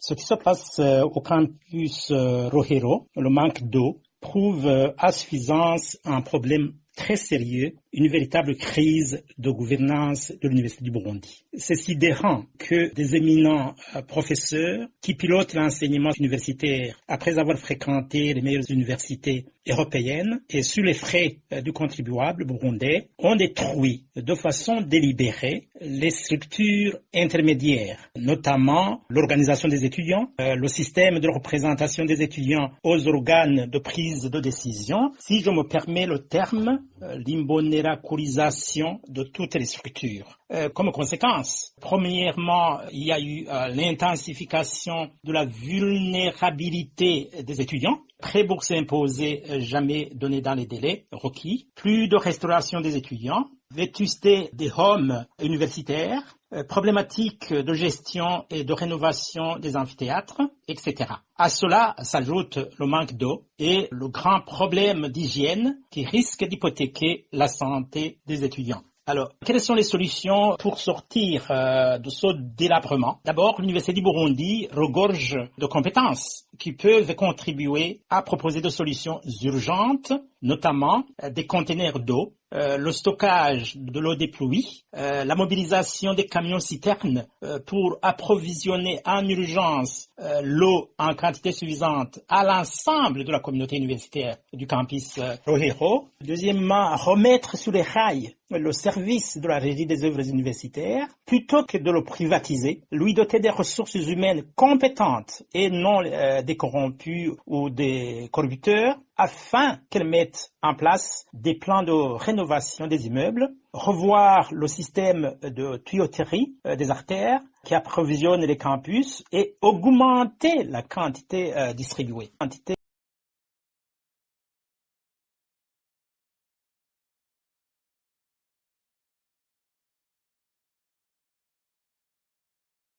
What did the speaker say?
Ce qui se passe au campus Rohero, le manque d'eau, prouve à suffisance un problème très sérieux, une véritable crise de gouvernance de l'Université du Burundi. C'est sidérant que des éminents professeurs qui pilotent l'enseignement universitaire après avoir fréquenté les meilleures universités européennes et sur les frais du contribuable burundais ont détruit de façon délibérée les structures intermédiaires, notamment l'organisation des étudiants, le système de représentation des étudiants aux organes de prise de décision, si je me permets le terme, l'imbonerakurisation de toutes les structures. Comme conséquence, premièrement, il y a eu l'intensification de la vulnérabilité des étudiants, pré-bourse imposée, jamais donnée dans les délais requis, plus de restauration des étudiants, vétusté des homes universitaires, problématiques de gestion et de rénovation des amphithéâtres, etc. À cela s'ajoute le manque d'eau et le grand problème d'hygiène qui risque d'hypothéquer la santé des étudiants. Alors, quelles sont les solutions pour sortir de ce délabrement? D'abord, l'Université du Burundi regorge de compétences qui peuvent contribuer à proposer des solutions urgentes, notamment des conteneurs d'eau, le stockage de l'eau des pluies, la mobilisation des camions-citernes pour approvisionner en urgence l'eau en quantité suffisante à l'ensemble de la communauté universitaire du campus Rohero. Deuxièmement, remettre sur les rails le service de la régie des œuvres universitaires plutôt que de le privatiser, lui doter des ressources humaines compétentes et non des corrompus ou des corrupteurs, afin qu'elles mettent en place des plans de rénovation des immeubles, revoir le système de tuyauterie des artères qui approvisionnent les campus et augmenter la quantité distribuée. Quantité